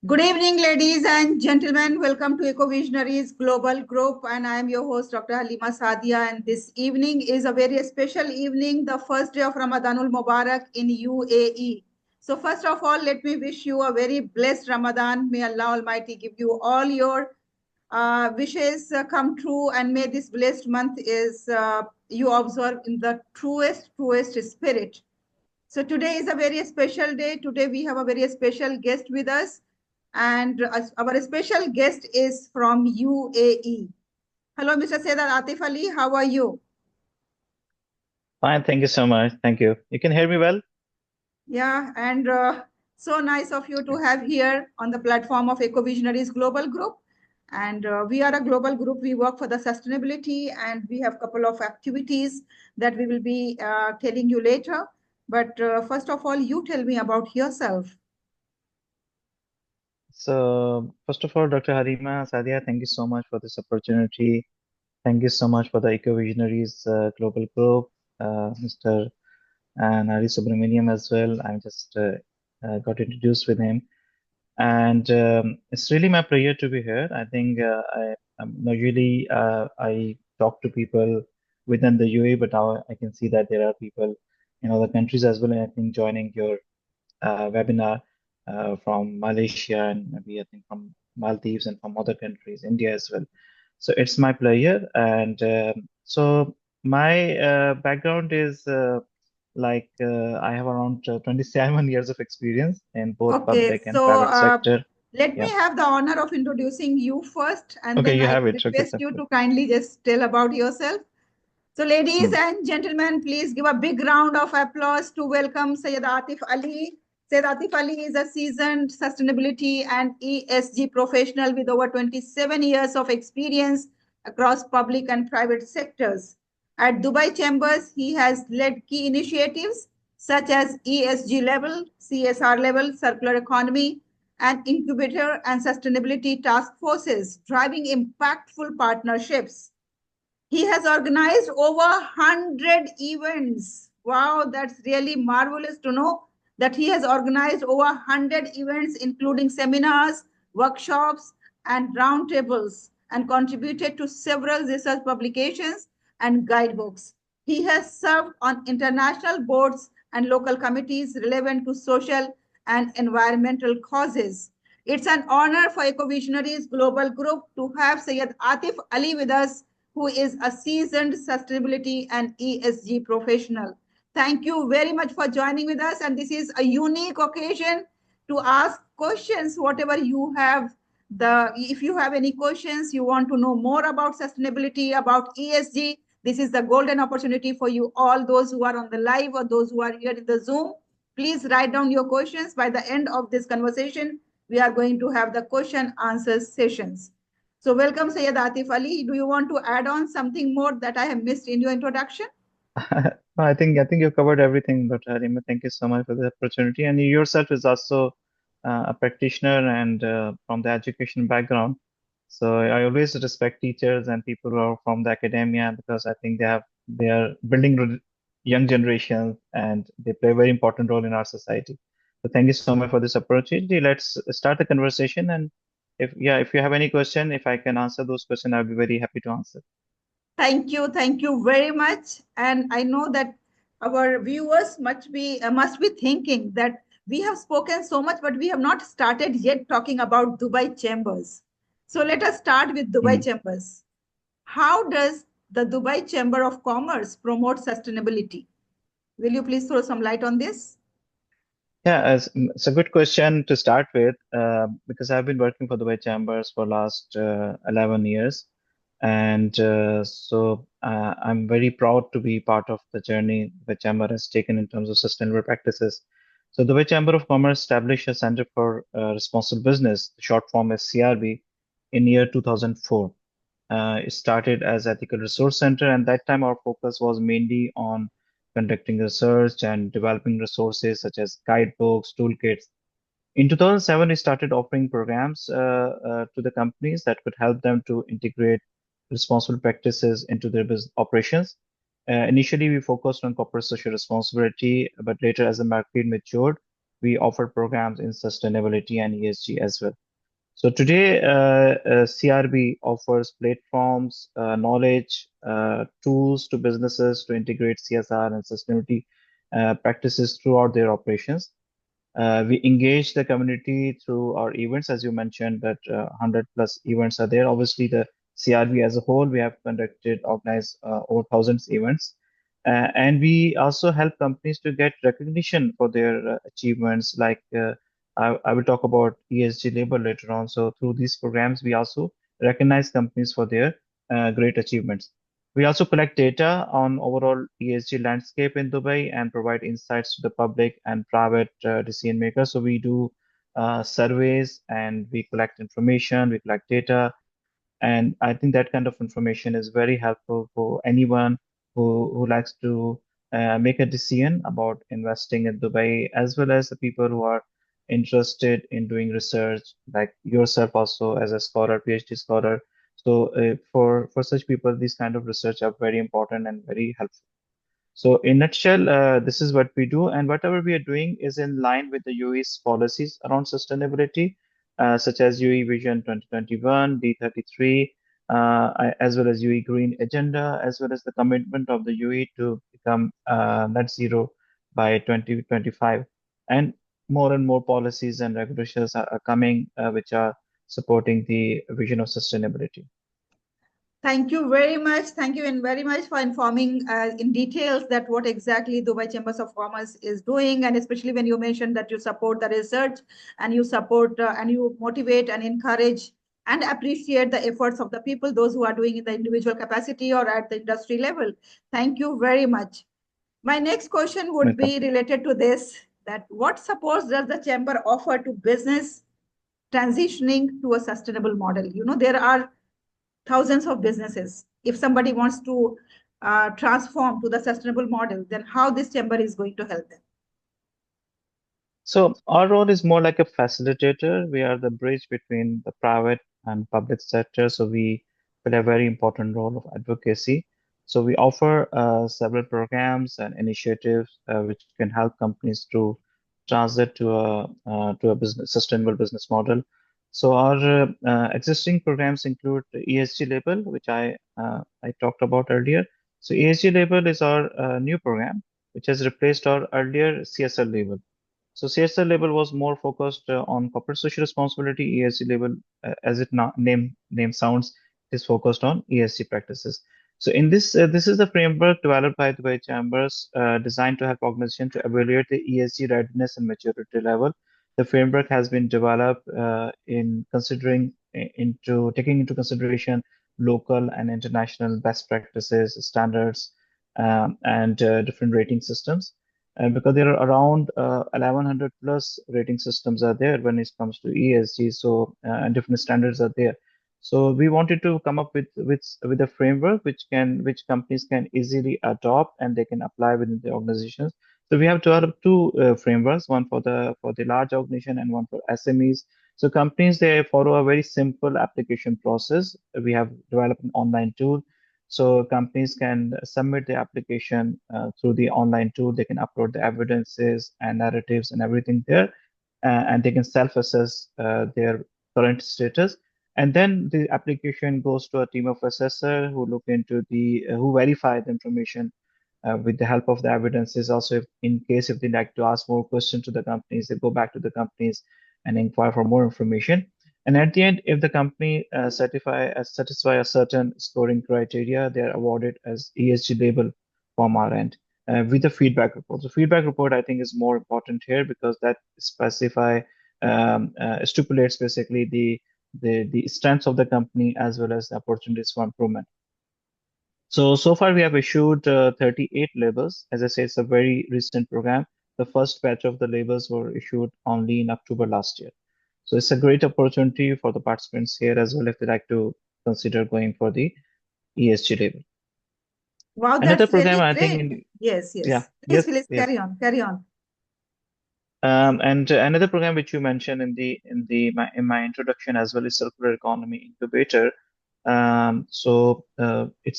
Good evening, ladies and gentlemen. Welcome to Eco Visionaries Global Group, and I am your host, Dr. Halima Sadia. And this evening is a very special evening, the first day of Ramadanul Mubarak in UAE. So, first of all, let me wish you a very blessed Ramadan. May Allah Almighty give you all your wishes come true, and may this blessed month is you observe in the truest spirit. So today is a very special day. Today we have a very special guest with us, and our special guest is from UAE. Hello, Mr. Syed Atif Ali. How are you? Fine, thank you so much. Thank you. You can hear me well? Yeah, and so nice of you to Yeah. have here on the platform of Eco Visionaries Global Group. And we are a global group. We work for the sustainability, and we have a couple of activities that we will be telling you later. But first of all, you tell me about yourself. So, first of all, Dr. Harima Sadia, thank you so much for this opportunity. Thank you so much for the Eco Visionaries Global Group, Mr. and Ari Subramaniam as well. I just got introduced with him. And it's really my pleasure to be here. I think usually I talk to people within the UAE, but now I can see that there are people in other countries as well. And I think joining your webinar from Malaysia and maybe I think from Maldives and from other countries, India as well. So it's my pleasure. And so my background is I have around 27 years of experience in both Okay, public and so private sector. let me Yeah. have the honor of introducing you first, and Okay, then you I have will it. Okay, request so you good. to kindly just tell about yourself. So, ladies Hmm. and gentlemen, please give a big round of applause to welcome Syed Atif Ali. Syed Atif Ali is a seasoned sustainability and ESG professional with over 27 years of experience across public and private sectors. At Dubai Chambers, he has led key initiatives such as ESG level, CSR level, circular economy, and incubator and sustainability task forces, driving impactful partnerships. He has organized over 100 events. Wow, that's really marvelous to know that he has organized over 100 events, including seminars, workshops, and roundtables, and contributed to several research publications and guidebooks. He has served on international boards and local committees relevant to social and environmental causes. It's an honor for EcoVisionaries Global Group to have Syed Atif Ali with us, who is a seasoned sustainability and ESG professional. Thank you very much for joining with us. And this is a unique occasion to ask questions, whatever you have. If you have any questions, you want to know more about sustainability, about ESG, this is the golden opportunity for you all, those who are on the live or those who are here in the Zoom. Please write down your questions. By the end of this conversation, we are going to have the question answers sessions. So welcome, Syed Atif Ali. Do you want to add on something more that I have missed in your introduction? No, I think you covered everything, Dr. Harima. Thank you so much for the opportunity. And you yourself is also a practitioner and from the education background. So I always respect teachers and people who are from the academia because I think they are building young generations and they play a very important role in our society. So thank you so much for this opportunity. Let's start the conversation. And if you have any question, if I can answer those questions, I'll be very happy to answer. Thank you very much. And I know that our viewers must be thinking that we have spoken so much, but we have not started yet talking about Dubai Chambers. So let us start with Dubai Hmm. Chambers. How does the Dubai Chamber of Commerce promote sustainability? Will you please throw some light on this? Yeah, it's a good question to start with because I've been working for the Way Chambers for last 11 years. And I'm very proud to be part of the journey the Chamber has taken in terms of sustainable practices. So the Way Chamber of Commerce established a Center for Responsible Business, the short form is CRB, in year 2004. It started as Ethical Resource Center, and that time our focus was mainly on conducting research and developing resources such as guidebooks, toolkits. In 2007, we started offering programs to the companies that could help them to integrate responsible practices into their business operations. Initially, we focused on corporate social responsibility, but later, as the market matured, we offer programs in sustainability and ESG as well. So today, CRB offers platforms, knowledge, tools to businesses to integrate CSR and sustainability practices throughout their operations. We engage the community through our events, as you mentioned, that 100 plus events are there. Obviously, the CRB as a whole, we have organized over thousands events. And we also help companies to get recognition for their achievements. Like I will talk about ESG label later on. So through these programs, we also recognize companies for their great achievements. We also collect data on overall ESG landscape in Dubai and provide insights to the public and private decision makers. So we do surveys and we collect information, we collect data, and I think that kind of information is very helpful for anyone who likes to make a decision about investing in Dubai, as well as the people who are interested in doing research, like yourself also as a scholar, PhD scholar. So for such people, these kind of research are very important and very helpful. So in nutshell, this is what we do, and whatever we are doing is in line with the UAE's policies around sustainability, such as UAE Vision 2021, D33, as well as UAE Green Agenda, as well as the commitment of the UAE to become net zero by 2025. And more policies and regulations are coming, which are supporting the vision of sustainability. Thank you very much. Thank you and very much for informing in details that what exactly Dubai Chambers of Commerce is doing, and especially when you mentioned that you support the research and you support and you motivate and encourage and appreciate the efforts of the people, those who are doing in the individual capacity or at the industry level. Thank you very much. My next question would Welcome. be related to this, that what supports does the chamber offer to business transitioning to a sustainable model? There are thousands of businesses. If somebody wants to transform to the sustainable model, then how this chamber is going to help them? So our role is more like a facilitator. We are the bridge between the private and public sector. So we play a very important role of advocacy. So we offer several programs and initiatives which can help companies to transit to a business sustainable business model. So our existing programs include the ESG label, which I talked about earlier. So ESG label is our new program, which has replaced our earlier CSR label. So CSR label was more focused on corporate social responsibility. ESG label, as it name sounds, is focused on ESG practices. So in this is the framework developed by Dubai Chambers, designed to help organizations to evaluate the ESG readiness and maturity level. The framework has been developed in considering into taking into consideration local and international best practices, standards, and different rating systems, because there are around 1100 plus rating systems are there when it comes to ESG. So and different standards are there. So we wanted to come up with a framework which companies can easily adopt and they can apply within the organizations. So we have developed two frameworks, one for the large organization and one for SMEs. So companies, they follow a very simple application process. We have developed an online tool, so companies can submit the application through the online tool. They can upload the evidences and narratives and everything there, and they can self-assess their current status. And then the application goes to a team of assessor who look into who verify the information with the help of the evidences. Also, if, in case if they like to ask more questions to the companies, they go back to the companies and inquire for more information. And at the end, if the company satisfy a certain scoring criteria, they are awarded as ESG label from our end with the feedback report. The feedback report, I think, is more important here because that stipulates basically the strengths of the company as well as the opportunities for improvement. So far we have issued 38 labels. As I say, it's a very recent program. The first batch of the labels were issued only in October last year. So it's a great opportunity for the participants here as well if they like to consider going for the ESG label. Wow, Another that's program, really I think, great. Yes, yeah, yes. yes, Please yes. carry on, carry on. And another program which you mentioned in my introduction as well is Circular Economy Incubator. It's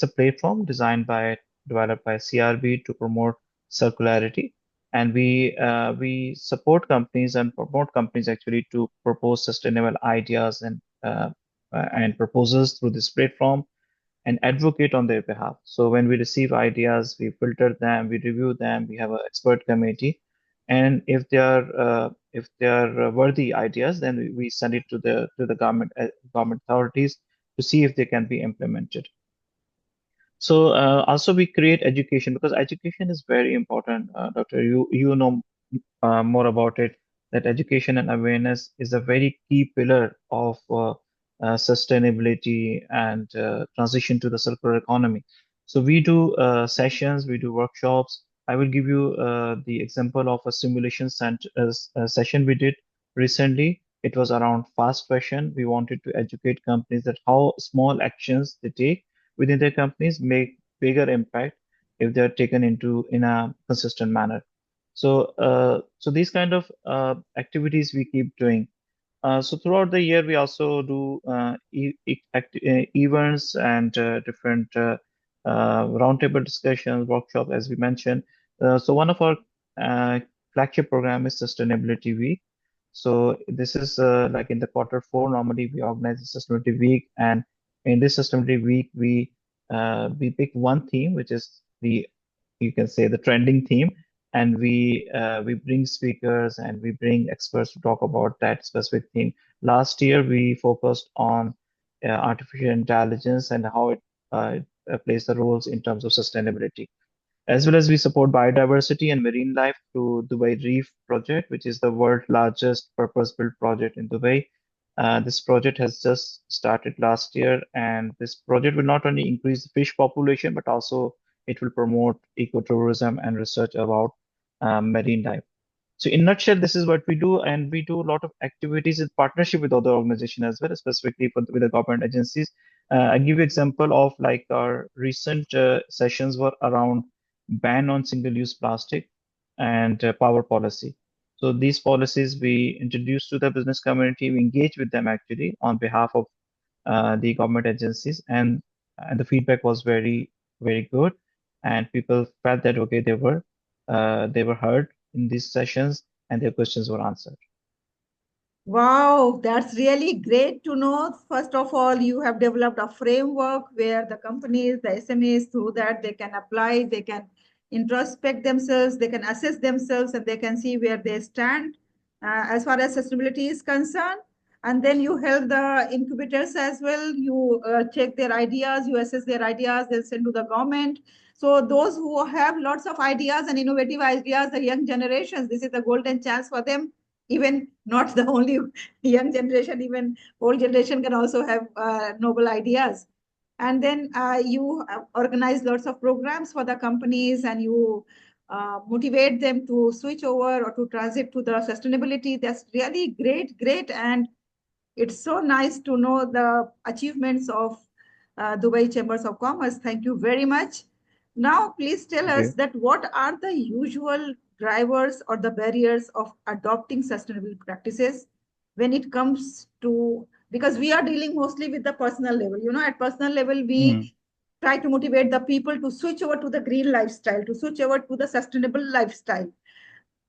a platform developed by CRB to promote circularity. and we support companies and promote companies actually to propose sustainable ideas and proposals through this platform and advocate on their behalf. So when we receive ideas, we filter them, we review them, we have an expert committee, and if they are worthy ideas, then we send it to the government authorities to see if they can be implemented. So also we create education because education is very important, Doctor. You know more about it, that education and awareness is a very key pillar of sustainability and transition to the circular economy. So we do sessions, we do workshops. I will give you the example of a session we did recently. It was around fast fashion. We wanted to educate companies that how small actions they take within their companies make bigger impact if they are taken into in a consistent manner. So these kind of activities we keep doing. So throughout the year, we also do events and different roundtable discussions, workshop, as we mentioned. So one of our uh, flagship program is Sustainability Week. So this is like in the quarter 4, normally we organize the Sustainability Week, and in this Sustainability Week, we pick one theme, which is the you can say the trending theme, and we bring speakers and we bring experts to talk about that specific theme. Last year, we focused on artificial intelligence and how it plays the roles in terms of sustainability. As well as we support biodiversity and marine life through Dubai Reef Project, which is the world's largest purpose-built project in Dubai. This project has just started last year, and this project will not only increase the fish population, but also it will promote ecotourism and research about marine life. So in nutshell, this is what we do, and we do a lot of activities in partnership with other organizations as well, specifically with the government agencies. I give you example of like our recent sessions were around ban on single-use plastic and power policy. So these policies we introduce to the business community, we engage with them actually on behalf of the government agencies, and the feedback was very good, and people felt that okay they were heard in these sessions and their questions were answered. Wow, that's really great to know. First of all, you have developed a framework where the companies, the SMEs, through that they can apply, they can introspect themselves, they can assess themselves, and they can see where they stand as far as sustainability is concerned. And then you help the incubators as well. You check their ideas, you assess their ideas, they'll send to the government. So those who have lots of ideas and innovative ideas, the young generations, this is the golden chance for them. Even not the only young generation, even old generation can also have noble ideas. And then you organize lots of programs for the companies, and you motivate them to switch over or to transit to the sustainability. That's really great. And it's so nice to know the achievements of Dubai Chambers of Commerce. Thank you very much. Now, please tell Thank us you. that what are the usual drivers or the barriers of adopting sustainable practices when it comes to, because we are dealing mostly with the personal level. At personal level, Mm. we try to motivate the people to switch over to the green lifestyle, to switch over to the sustainable lifestyle.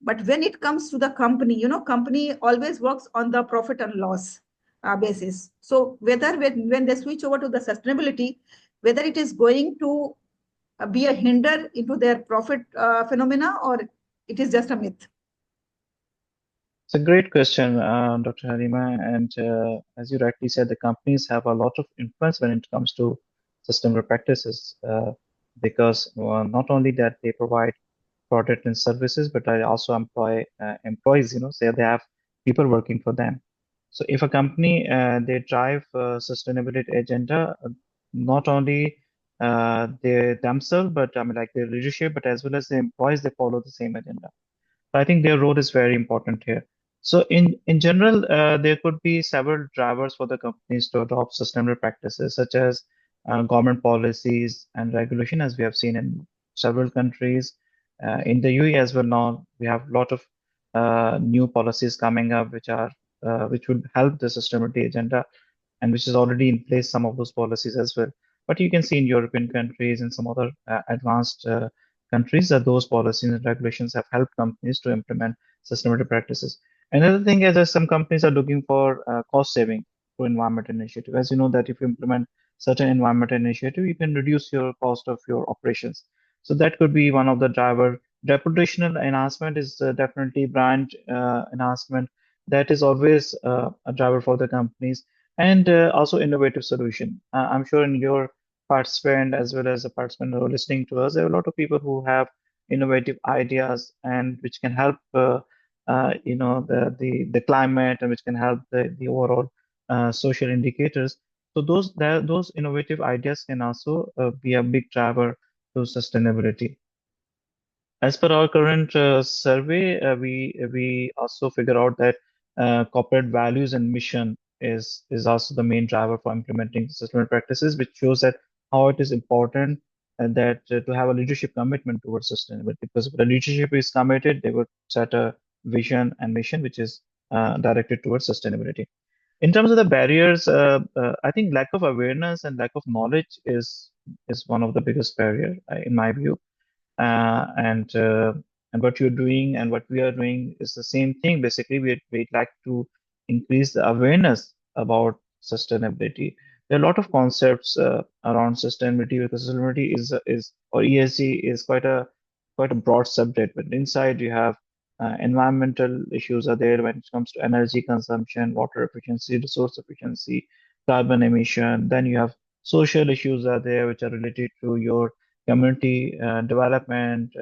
But when it comes to the company, company always works on the profit and loss basis. So whether when they switch over to the sustainability, whether it is going to be a hinder into their profit phenomena, or it is just a myth. It's a great question, Dr. Harima. And as you rightly said, the companies have a lot of influence when it comes to sustainable practices because not only that they provide product and services, but I also employ employees, say they have people working for them. So if a company they drive sustainability agenda, not only they themselves, but I mean like their leadership, but as well as the employees, they follow the same agenda. I think their role is very important here. So in general, there could be several drivers for the companies to adopt sustainable practices, such as government policies and regulation, as we have seen in several countries. In the UAE as well now, we have a lot of new policies coming up, which will help the sustainability agenda, and which is already in place, some of those policies as well. But you can see in European countries and some other advanced countries that those policies and regulations have helped companies to implement sustainability practices. Another thing is that some companies are looking for cost saving through environmental initiative. As you know, that if you implement certain environmental initiative, you can reduce your cost of your operations. So that could be one of the driver. Reputational enhancement is definitely brand enhancement. That is always a driver for the companies, and also innovative solution. I'm sure in your participant as well as the participant who are listening to us, there are a lot of people who have innovative ideas and which can help the climate, and which can help the overall social indicators. So those innovative ideas can also be a big driver to sustainability. As per our current survey, we also figure out that corporate values and mission is also the main driver for implementing sustainable practices, which shows that how it is important and that to have a leadership commitment towards sustainability. Because if the leadership is committed, they would set a vision and mission which is directed towards sustainability. In terms of the barriers, I think lack of awareness and lack of knowledge is one of the biggest barrier in my view, and what you're doing and what we are doing is the same thing. Basically, we'd like to increase the awareness about sustainability. There are a lot of concepts around sustainability, because sustainability is or ESG is quite a broad subject. But inside you have environmental issues are there when it comes to energy consumption, water efficiency, resource efficiency, carbon emission. Then you have social issues are there which are related to your community development,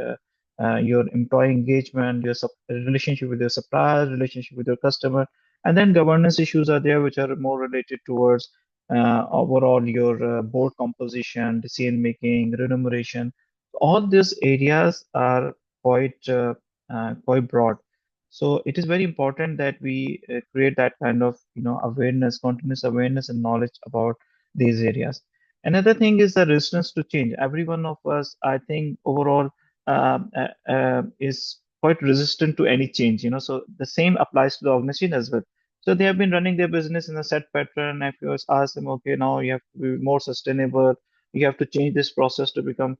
your employee engagement, your relationship with your suppliers, relationship with your customer, and then governance issues are there, which are more related towards overall your board composition, decision making, remuneration. All these areas are quite quite broad. So it is very important that we create that kind of awareness, continuous awareness and knowledge about these areas. Another thing is the resistance to change. Every one of us, I think, overall is quite resistant to any change. So the same applies to the organization as well. So they have been running their business in a set pattern. If you ask them, okay, now you have to be more sustainable, you have to change this process to become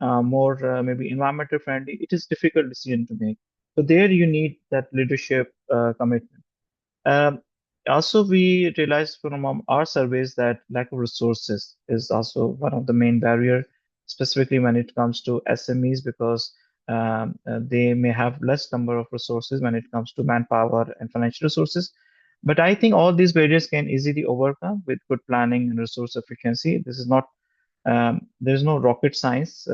more maybe environmental friendly. It is difficult decision to make. So there you need that leadership commitment. Um, Also, we realized from our surveys that lack of resources is also one of the main barrier, specifically when it comes to SMEs, because they may have less number of resources when it comes to manpower and financial resources. But I think all these barriers can easily overcome with good planning and resource efficiency. This is not There's no rocket science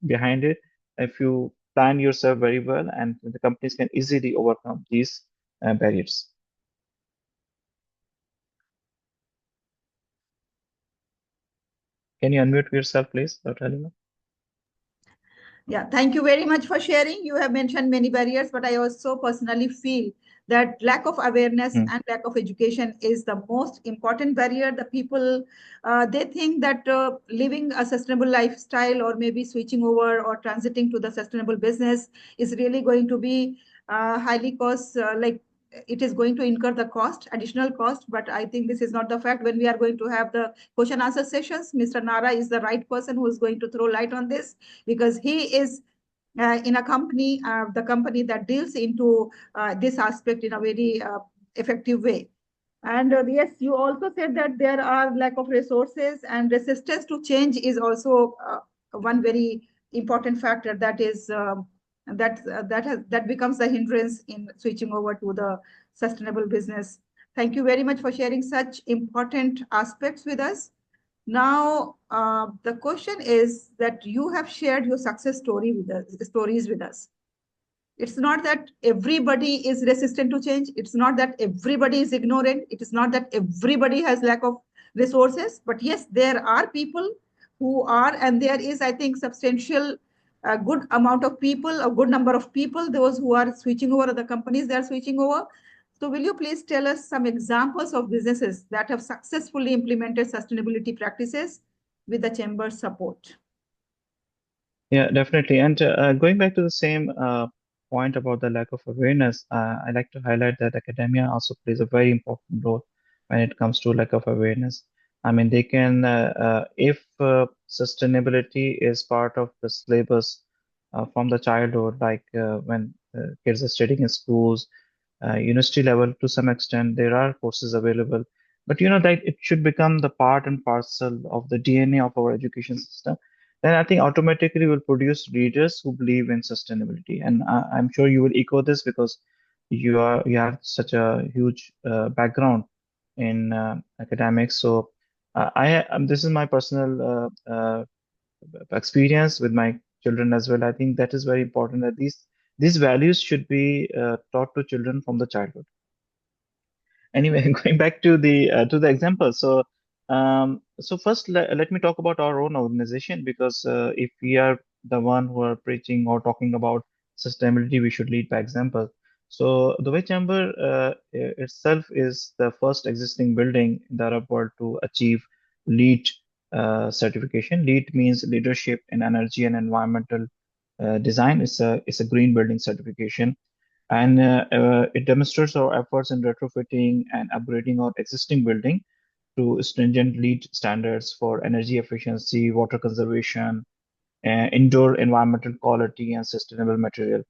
behind it. If you plan yourself very well, and the companies can easily overcome these barriers. Can you unmute yourself, please, Dr. Halima? Yeah, thank you very much for sharing. You have mentioned many barriers, but I also personally feel that lack of awareness Mm, and lack of education is the most important barrier. The people, they think that living a sustainable lifestyle or maybe switching over or transiting to the sustainable business is really going to be highly cost, like it is going to incur the cost, additional cost. But I think this is not the fact. When we are going to have the question answer sessions, Mr. Nara is the right person who is going to throw light on this, because he is in a company, the company that deals into this aspect in a very effective way. And yes, you also said that there are lack of resources, and resistance to change is also one very important factor that is that becomes a hindrance in switching over to the sustainable business. Thank you very much for sharing such important aspects with us. Now, the question is that you have shared your success stories with us. It's not that everybody is resistant to change. It's not that everybody is ignorant. It is not that everybody has lack of resources. But yes, there are people who are, and there is, I think, substantial, a good amount of people, a good number of people, those who are switching over, the companies they are switching over. So will you please tell us some examples of businesses that have successfully implemented sustainability practices with the chamber's support? Yeah, definitely. And going back to the same point about the lack of awareness, I like to highlight that academia also plays a very important role when it comes to lack of awareness. I mean, they can, if sustainability is part of the syllabus from the childhood, like when kids are studying in schools, university level to some extent, there are courses available. But that it should become the part and parcel of the DNA of our education system. Then I think automatically will produce leaders who believe in sustainability. And I'm sure you will echo this because you have such a huge background in academics. So this is my personal experience with my children as well. I think that is very important that these values should be taught to children from the childhood. Anyway, going back to the example. So first let me talk about our own organization, because if we are the one who are preaching or talking about sustainability, we should lead by example. So the way chamber itself is the first existing building in the Arab world to achieve LEED certification. LEED means leadership in energy and environmental design. It's a green building certification, and it demonstrates our efforts in retrofitting and upgrading our existing building to stringent LEED standards for energy efficiency, water conservation, indoor environmental quality, and sustainable material.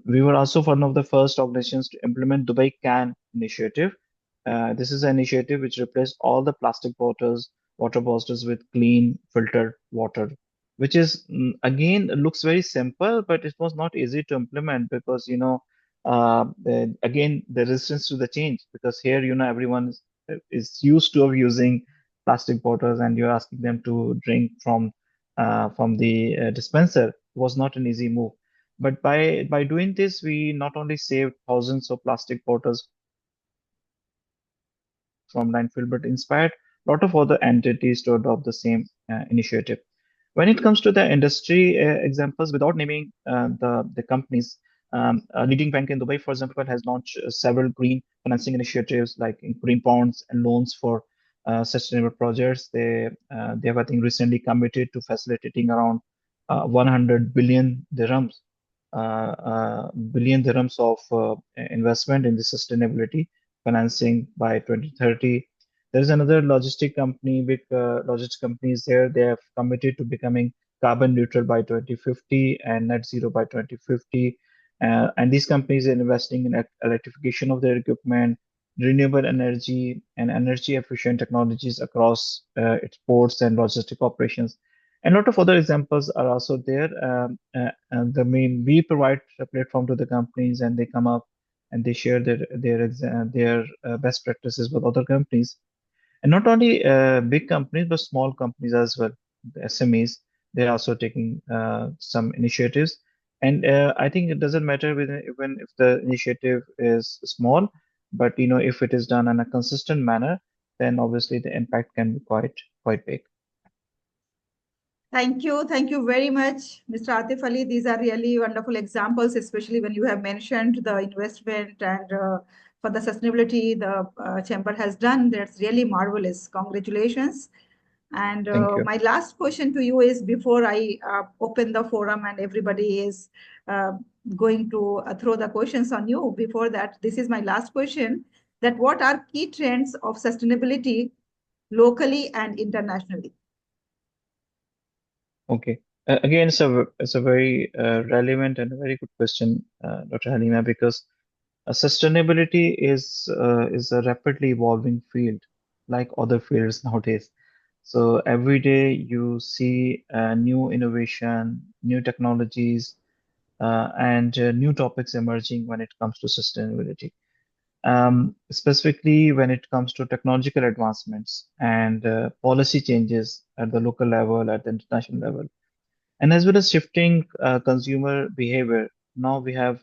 We were also one of the first organizations to implement Dubai Can initiative. This is an initiative which replaced all the plastic bottles, water bottles with clean filtered water, which is again looks very simple, but it was not easy to implement because again the resistance to the change, because here everyone is used to of using plastic bottles, and you're asking them to drink from the dispenser was not an easy move. But by doing this, we not only saved thousands of plastic bottles from landfill, but inspired a lot of other entities to adopt the same initiative. When it comes to the industry examples, without naming the companies, a leading bank in Dubai, for example, has launched several green financing initiatives like in green bonds and loans for sustainable projects. They have, I think, recently committed to facilitating around 100 billion dirhams of investment in the sustainability financing by 2030. There's another logistic company, big logistic companies there. They have committed to becoming carbon neutral by 2050 and net zero by 2050. And these companies are investing in electrification of their equipment, renewable energy, and energy efficient technologies across its ports and logistic operations. And a lot of other examples are also there. And we provide a platform to the companies, and they come up and they share their best practices with other companies. And not only big companies, but small companies as well, the SMEs. They're also taking some initiatives. And I think it doesn't matter even if the initiative is small, but if it is done in a consistent manner, then obviously the impact can be quite big. Thank you very much, Mr. Atif Ali. These are really wonderful examples, especially when you have mentioned the investment and for the sustainability the chamber has done. That's really marvelous. Congratulations. And Thank you. my last question to you is, before I open the forum and everybody is uh, going to throw the questions on you, before that, this is my last question, that what are key trends of sustainability locally and internationally? Okay. Again, it's a very relevant and a very good question, Dr. Halima, because sustainability is a rapidly evolving field, like other fields nowadays. So every day you see new innovation, new technologies, and new topics emerging when it comes to sustainability. Specifically when it comes to technological advancements and policy changes at the local level, at the international level, and as well as shifting consumer behavior. Now we have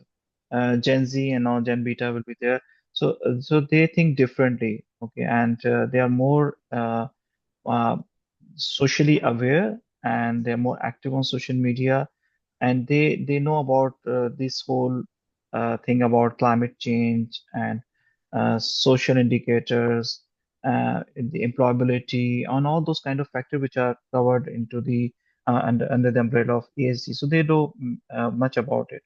Gen Z, and now Gen Beta will be there. So they think differently, okay, and they are more uh, socially aware, and they're more active on social media, and they know about this whole thing about climate change and social indicators, the employability, on all those kind of factors which are covered into the under the umbrella of ESG. So they know much about it.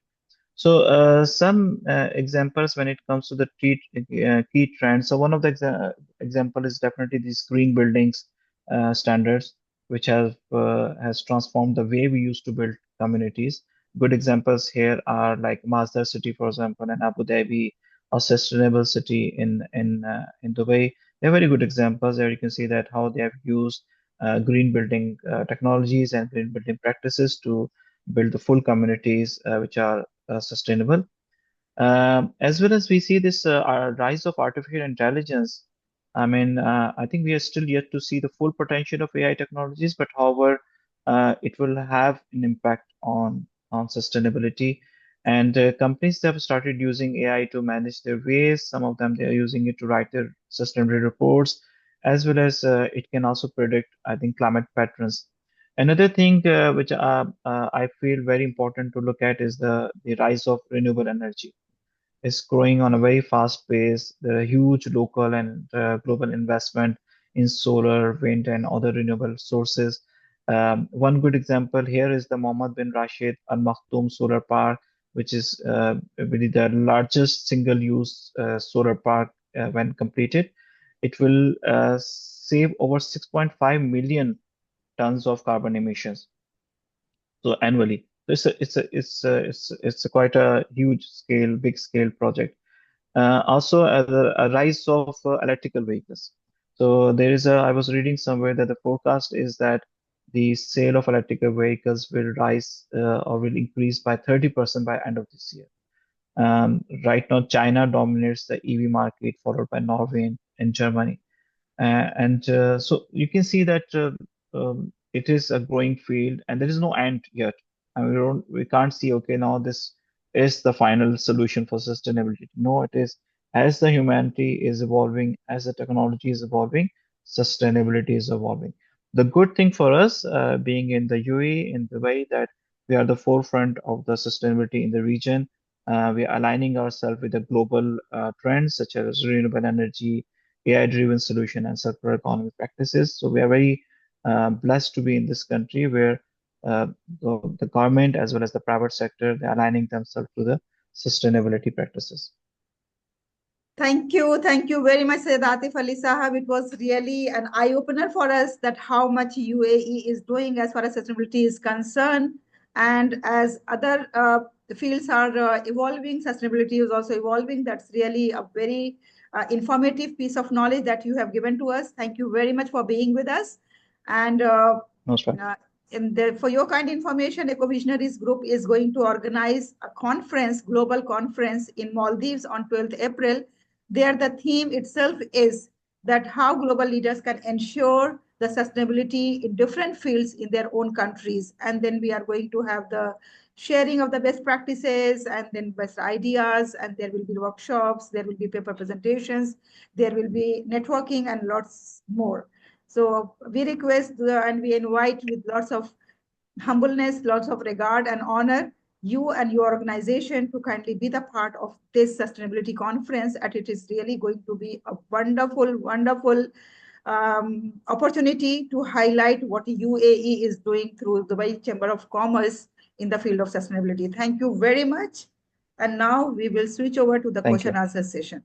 So some examples when it comes to the key trends. So one of the example is definitely these green buildings standards, which has transformed the way we used to build communities. good examples here are like Masdar City, for example, and Abu Dhabi, or Sustainable City in Dubai. They're very good examples there. You can see that how they have used green building technologies and green building practices to build the full communities which are sustainable. As well as we see this rise of artificial intelligence. I mean, I think we are still yet to see the full potential of AI technologies, but however, it will have an impact on sustainability. And companies that have started using AI to manage their waste. Some of them they are using it to write their sustainability reports, as well as it can also predict, I think, climate patterns. Another thing which I feel very important to look at is the rise of renewable energy is growing on a very fast pace. There are huge local and global investment in solar, wind, and other renewable sources. One good example here is the Mohammed bin Rashid Al Maktoum Solar Park, which is really the largest single-use solar park when completed. It will save over 6.5 million tons of carbon emissions so annually. So it's a quite a huge scale, big scale project. Also, a rise of electrical vehicles. So I was reading somewhere that the forecast is that the sale of electrical vehicles will rise or will increase by 30% by end of this year. Right now, China dominates the EV market, followed by Norway and Germany. And so you can see that it is a growing field and there is no end yet. I mean, we can't see, okay, now this is the final solution for sustainability. No, it is as the humanity is evolving, as the technology is evolving, sustainability is evolving. The good thing for us, being in the UAE, in the way that we are the forefront of the sustainability in the region, we are aligning ourselves with the global trends such as renewable energy, AI-driven solution and circular economy practices. So we are very blessed to be in this country where the government as well as the private sector they're aligning themselves to the sustainability practices. Thank you very much, Syed Atif Ali Sahab. It was really an eye-opener for us that how much UAE is doing as far as sustainability is concerned. And as other fields are evolving, sustainability is also evolving. That's really a very informative piece of knowledge that you have given to us. Thank you very much for being with us. And Most right. for your kind information, Eco Visionaries Group is going to organize a conference, global conference in Maldives on 12th April. There, the theme itself is that how global leaders can ensure the sustainability in different fields in their own countries. And then we are going to have the sharing of the best practices and then best ideas, and there will be workshops, there will be paper presentations, there will be networking and lots more. So we request and we invite with lots of humbleness, lots of regard and honor you and your organization to kindly be the part of this sustainability conference. And it is really going to be a wonderful, wonderful opportunity to highlight what UAE is doing through the Dubai Chamber of Commerce in the field of sustainability. Thank you very much. And now we will switch over to the Thank question you. answer session.